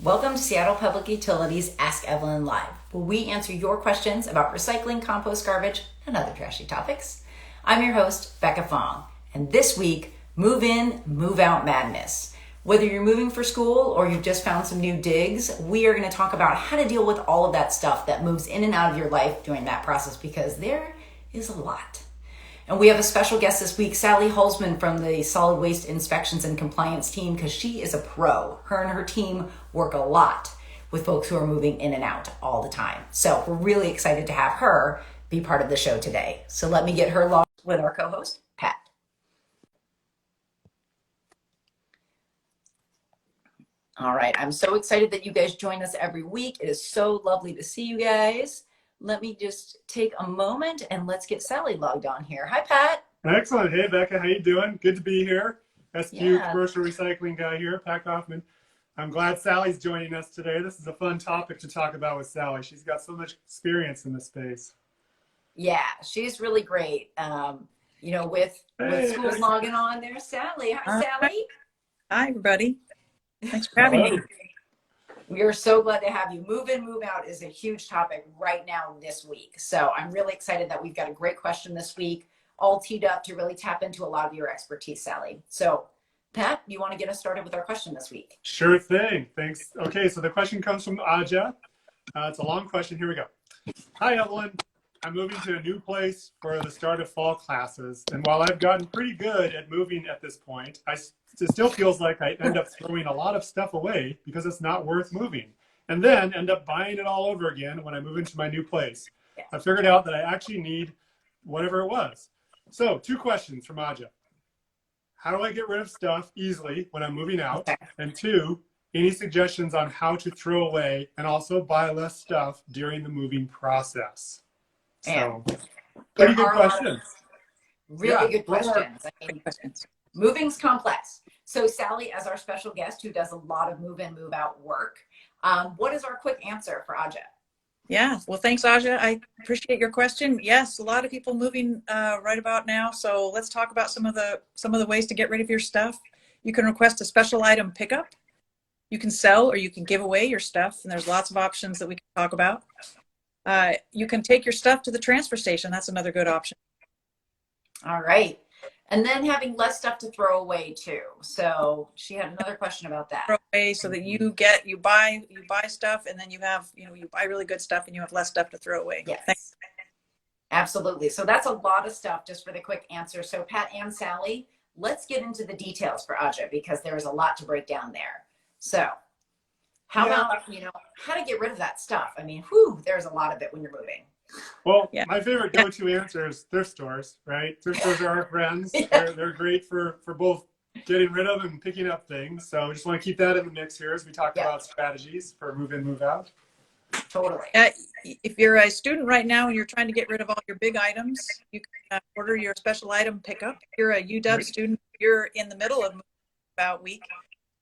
Welcome to Seattle Public Utilities Ask Evelyn Live, where we answer your questions about recycling, compost, garbage, and other trashy topics. I'm your host, Becca Fong, and this week, Move In, Move Out Madness. Whether you're moving for school or you've just found some new digs, we are going to talk about how to deal with all of that stuff that moves in and out of your life during that process, because there is a lot. And we have a special guest this week, Sally Hulsman from the Solid Waste Inspections and Compliance team, because she is a pro. Her and her team work a lot with folks who are moving in and out all the time. So we're really excited to have her be part of the show today. So let me get her along with our co-host, Pat. All right, I'm so excited that you guys join us every week. It is so lovely to see you guys. Let me just take a moment and let's get Sally logged on here. Hi, Pat. Excellent. Hey, Becca. How you doing? Good to be here. SQ Yeah. commercial recycling guy here, Pat Kaufman. I'm glad Sally's joining us today. This is a fun topic to talk about with Sally. She's got so much experience in this space. Yeah, she's really great. With schools logging on, there's Sally. Hi, Sally. Hi, everybody. Thanks for having me. We are so glad to have you. Move in, move out is a huge topic right now this week. So I'm really excited that we've got a great question this week, all teed up to really tap into a lot of your expertise, Sally. So Pat, you want to get us started with our question this week? Sure thing. Thanks. Okay, so the question comes from Aja. It's a long question. Here we go. Hi, Evelyn. I'm moving to a new place for the start of fall classes. And while I've gotten pretty good at moving at this point, it still feels like I end up throwing a lot of stuff away because it's not worth moving, and then end up buying it all over again when I move into my new place. I figured out that I actually need whatever it was. So 2 questions from Aja. How do I get rid of stuff easily when I'm moving out? Okay. And 2, any suggestions on how to throw away and also buy less stuff during the moving process? So pretty good questions. Really good questions. Moving's complex. So Sally, as our special guest who does a lot of move in, move out work, what is our quick answer for Aja? Yeah, well, thanks, Aja. I appreciate your question. Yes, a lot of people moving right about now. So let's talk about some of the ways to get rid of your stuff. You can request a special item pickup. You can sell or you can give away your stuff, and there's lots of options that we can talk about. You can take your stuff to the transfer station. That's another good option. All right. And then having less stuff to throw away too. So she had another question about that. Throw away so that you buy stuff, and then you buy really good stuff and you have less stuff to throw away. Yes. Thanks. Absolutely. So that's a lot of stuff just for the quick answer. So Pat and Sally, let's get into the details for Aja, because there is a lot to break down there. So how about, how to get rid of that stuff? I mean, there's a lot of it when you're moving. Well, my favorite go-to answer is thrift stores, right? Thrift stores are our friends. They're great for both getting rid of and picking up things. So I just want to keep that in the mix here as we talk about strategies for move in, move out. Totally. If you're a student right now and you're trying to get rid of all your big items, you can order your special item pickup. If you're a UW student, you're in the middle of move out week.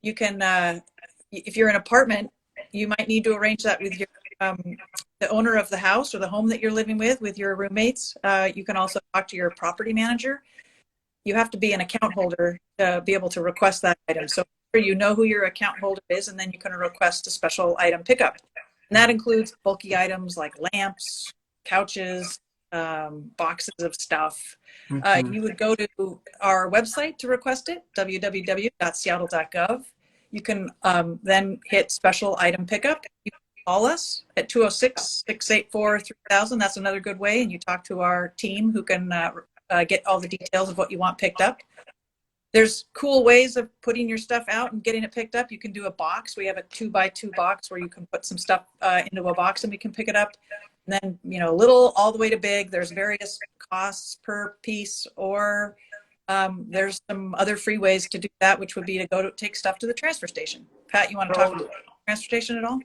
You can, if you're an apartment, you might need to arrange that with your the owner of the house or the home that you're living with your roommates. You can also talk to your property manager. You have to be an account holder to be able to request that item. So you know who your account holder is, and then you can request a special item pickup. And that includes bulky items like lamps, couches, boxes of stuff. You would go to our website to request it, www.seattle.gov. You can then hit special item pickup. You can call us at 206-684-3000. That's another good way. And you talk to our team who can get all the details of what you want picked up. There's cool ways of putting your stuff out and getting it picked up. You can do a box. We have a 2x2 box where you can put some stuff into a box and we can pick it up. And then, little all the way to big. There's various costs per piece, or there's some other free ways to do that, which would be to take stuff to the transfer station. Pat, you want to talk about the transfer station at all?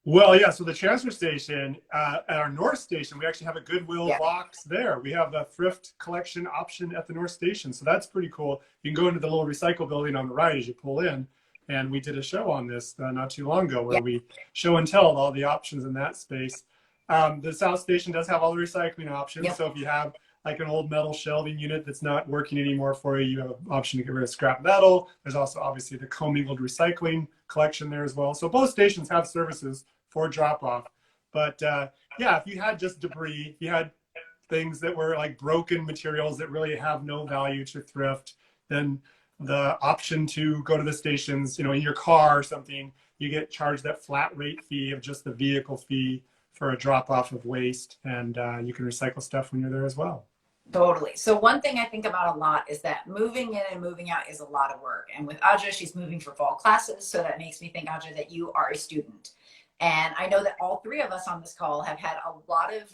Well, yeah, so the transfer station, at our North Station, we actually have a Goodwill box there. We have the thrift collection option at the North Station, so that's pretty cool. You can go into the little recycle building on the right as you pull in, and we did a show on this not too long ago where we show and tell all the options in that space. The South Station does have all the recycling options, so if you have like an old metal shelving unit that's not working anymore for you, you have an option to get rid of scrap metal. There's also obviously the commingled recycling collection there as well. So both stations have services for drop off. But yeah, if you had just debris, if you had things that were like broken materials that really have no value to thrift, then the option to go to the stations, you know, in your car or something, you get charged that flat rate fee of just the vehicle fee for a drop off of waste, and you can recycle stuff when you're there as well. Totally. So one thing I think about a lot is that moving in and moving out is a lot of work. And with Aja, she's moving for fall classes. So that makes me think, Aja, that you are a student. And I know that all three of us on this call have had a lot of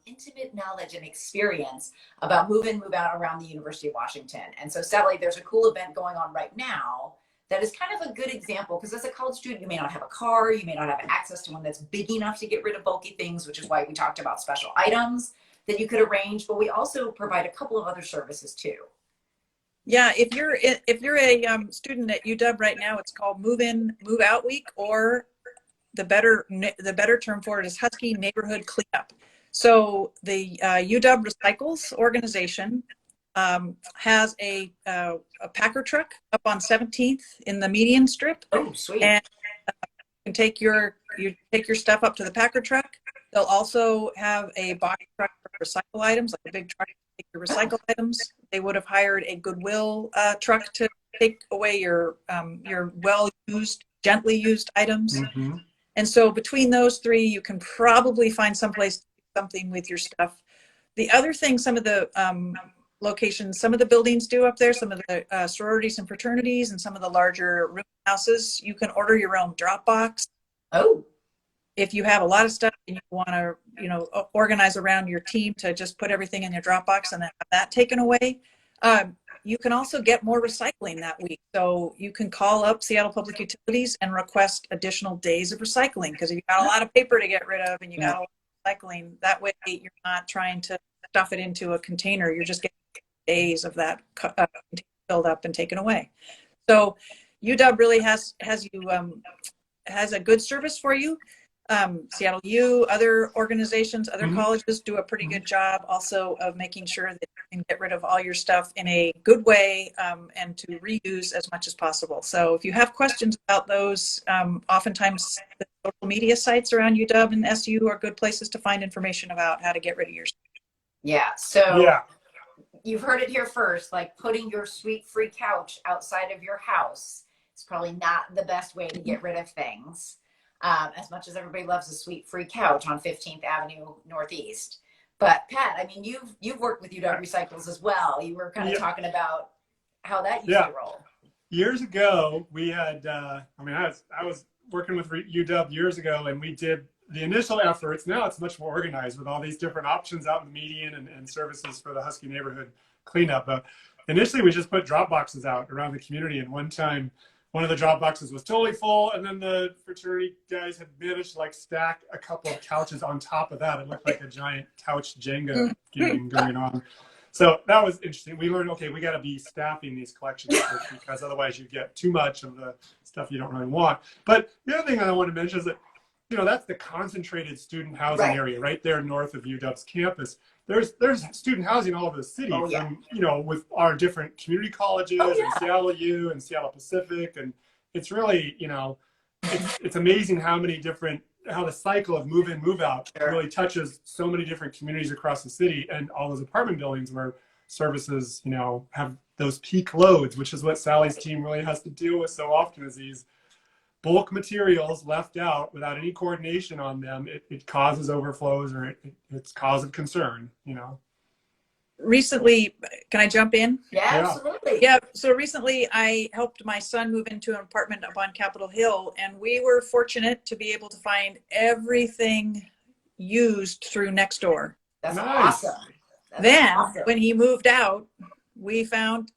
intimate knowledge and experience about move in, move out around the University of Washington. And so Sally, there's a cool event going on right now that is kind of a good example, because as a college student, you may not have a car, you may not have access to one that's big enough to get rid of bulky things, which is why we talked about special items that you could arrange, but we also provide a couple of other services too. Yeah, if you're a student at UW right now, it's called Move In, Move Out Week, or the better term for it is Husky Neighborhood Cleanup. So the UW Recycles organization has a packer truck up on 17th in the median strip. Oh, sweet. And you can take your stuff up to the packer truck. They'll also have a box truck for recycle items, like a big truck to take your recycle items. They would have hired a Goodwill truck to take away your well-used, gently used items. Mm-hmm. And so between those three, you can probably find someplace to do something with your stuff. The other thing, some of the locations, some of the buildings do up there, some of the sororities and fraternities, and some of the larger room houses, you can order your own drop box. Oh. If you have a lot of stuff and you want to, organize around your team to just put everything in your Dropbox and then have that taken away, you can also get more recycling that week. So you can call up Seattle Public Utilities and request additional days of recycling, because if you've got a lot of paper to get rid of and you got a lot of recycling, that way you're not trying to stuff it into a container. You're just getting days of that filled up and taken away. So UW really has a good service for you. Seattle U, other organizations, other colleges do a pretty good job also of making sure that you can get rid of all your stuff in a good way, and to reuse as much as possible. So if you have questions about those, oftentimes the social media sites around UW and SU are good places to find information about how to get rid of your stuff. Yeah. So you've heard it here first, like putting your sweet free couch outside of your house is probably not the best way to get rid of things. As much as everybody loves a sweet free couch on 15th Avenue Northeast. But Pat, I mean, you've worked with UW Recycles as well. You were kind of talking about how that used to roll. Years ago, we had, I was working with UW years ago, and we did the initial efforts. Now it's much more organized with all these different options out in the median and services for the Husky neighborhood cleanup. But initially, we just put drop boxes out around the community, and one time, one of the drop boxes was totally full, and then the fraternity guys had managed to stack a couple of couches on top of that. It looked like a giant couch Jenga game going on. So that was interesting. We learned, okay, we got to be staffing these collections because otherwise you get too much of the stuff you don't really want. But the other thing I want to mention is that, that's the concentrated student housing area right there north of UW's campus. There's student housing all over the city, from, with our different community colleges and Seattle U and Seattle Pacific. And it's really, it's amazing how the cycle of move in, move out really touches so many different communities across the city, and all those apartment buildings where services, have those peak loads, which is what Sally's team really has to deal with so often, is these bulk materials left out without any coordination on them. It causes overflows, or it's cause of concern, Recently, can I jump in? Yeah, absolutely. Yeah, so recently I helped my son move into an apartment up on Capitol Hill, and we were fortunate to be able to find everything used through Nextdoor. That's awesome. When he moved out, we found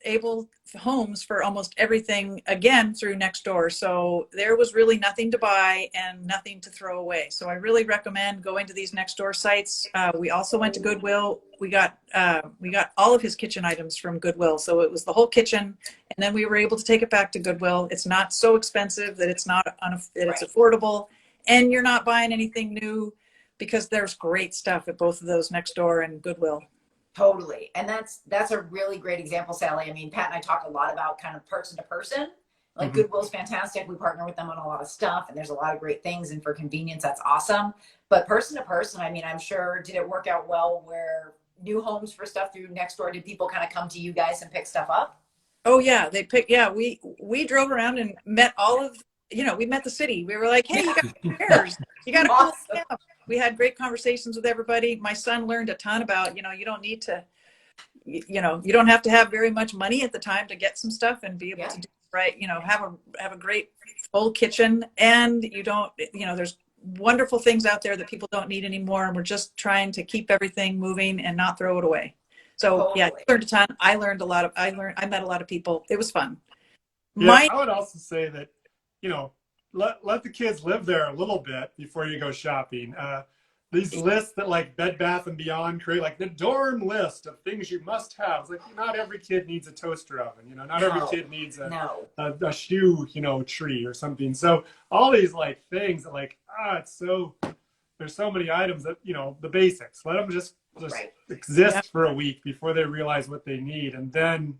homes for almost everything again through Nextdoor. So there was really nothing to buy and nothing to throw away. So I really recommend going to these Nextdoor sites. We also went to Goodwill. We got all of his kitchen items from Goodwill. So it was the whole kitchen, and then we were able to take it back to Goodwill. It's not so expensive that it's affordable, and you're not buying anything new, because there's great stuff at both of those Nextdoor and Goodwill. Totally. And that's a really great example, Sally. I mean, Pat and I talk a lot about kind of person to person. Like Goodwill's fantastic. We partner with them on a lot of stuff and there's a lot of great things. And for convenience, that's awesome. But person to person, I mean, I'm sure, did it work out well where new homes for stuff through Nextdoor, did people kind of come to you guys and pick stuff up? Oh yeah, we drove around and met all of, we met the city. We were like, hey, you got repairs. You got to Awesome. yeah. We had great conversations with everybody. My son learned a ton about, you don't need to, you don't have to have very much money at the time to get some stuff and be able to do it right. Have a great full kitchen, and you don't, there's wonderful things out there that people don't need anymore. And we're just trying to keep everything moving and not throw it away. So Totally. yeah, I learned a ton. I met a lot of people. It was fun. Yeah, I would also say that, let the kids live there a little bit before you go shopping. These lists that like Bed Bath and Beyond create, like the dorm list of things you must have. It's like not every kid needs a toaster oven, not every kid needs a shoe, tree or something. So all these like things that like, there's so many items that, the basics. Let them just exist for a week before they realize what they need, and then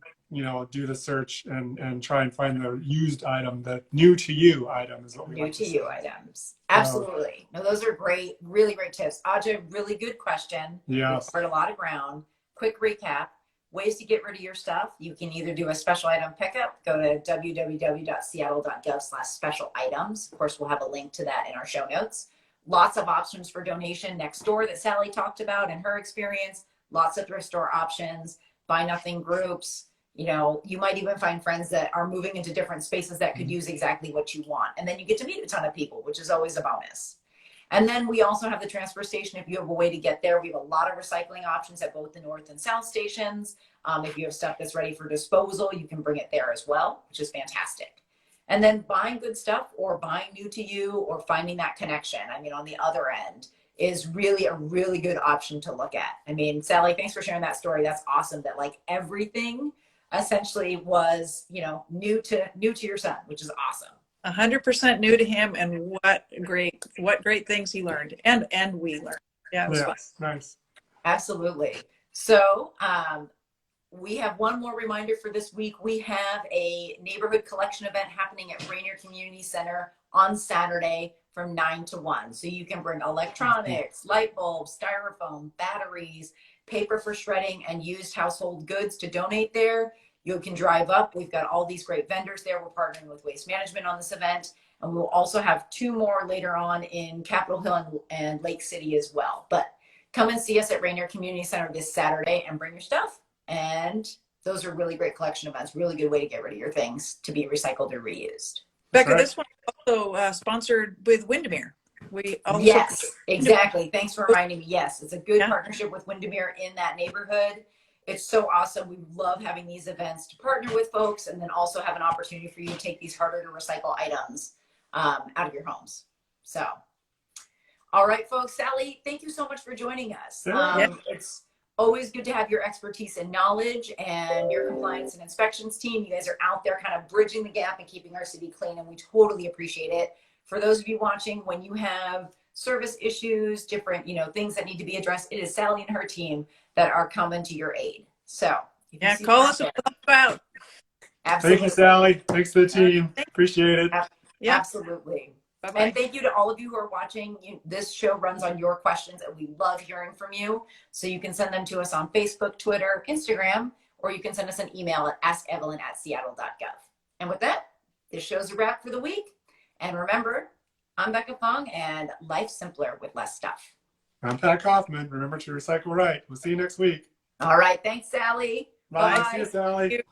do the search and try and find the used item. The new to you item is what we like to you items. Absolutely. No, those are great, really great tips. Aja, really good question. Yes. We've covered a lot of ground. Quick recap. Ways to get rid of your stuff. You can either do a special item pickup, go to www.seattle.gov/special items. Of course, we'll have a link to that in our show notes. Lots of options for donation next door that Sally talked about in her experience. Lots of thrift store options, buy nothing groups. You might even find friends that are moving into different spaces that could use exactly what you want. And then you get to meet a ton of people, which is always a bonus. And then we also have the transfer station. If you have a way to get there, we have a lot of recycling options at both the North and South stations. If you have stuff that's ready for disposal, you can bring it there as well, which is fantastic. And then buying good stuff or buying new to you or finding that connection, on the other end, is really a really good option to look at. Sally, thanks for sharing that story. That's awesome that like everything essentially was, new to your son, which is awesome. 100% new to him, and what great things he learned and we learned. Yeah, it was fun. Nice. Absolutely. So we have one more reminder for this week. We have a neighborhood collection event happening at Rainier Community Center on Saturday from 9 to 1. So you can bring electronics, light bulbs, styrofoam, batteries, paper for shredding, and used household goods to donate there. You can drive up. We've got all these great vendors there. We're partnering with Waste Management on this event. And we'll also have 2 more later on in Capitol Hill and Lake City as well. But come and see us at Rainier Community Center this Saturday and bring your stuff. And those are really great collection events. Really good way to get rid of your things to be recycled or reused. Becca, this one also sponsored with Windermere. Yes, exactly. Thanks for reminding me. Yes, it's a good partnership with Windermere in that neighborhood. It's so awesome. We love having these events to partner with folks and then also have an opportunity for you to take these harder to recycle items out of your homes. So, all right, folks. Sally, thank you so much for joining us. It's always good to have your expertise and knowledge and your compliance and inspections team. You guys are out there kind of bridging the gap and keeping our city clean, and we totally appreciate it. For those of you watching, when you have service issues, different, things that need to be addressed, it is Sally and her team that are coming to your aid. So call us about. Absolutely. Thank you, Sally. Thanks to the team. Appreciate it. Absolutely. Bye-bye. And thank you to all of you who are watching. This show runs on your questions, and we love hearing from you. So you can send them to us on Facebook, Twitter, Instagram, or you can send us an email at askevelyn@seattle.gov. And with that, this show's a wrap for the week. And remember, I'm Becca Fong, and life's simpler with less stuff. I'm Pat Kaufman. Remember to recycle right. We'll see you next week. All right. Thanks, Sally. Bye. Bye. See you, Sally.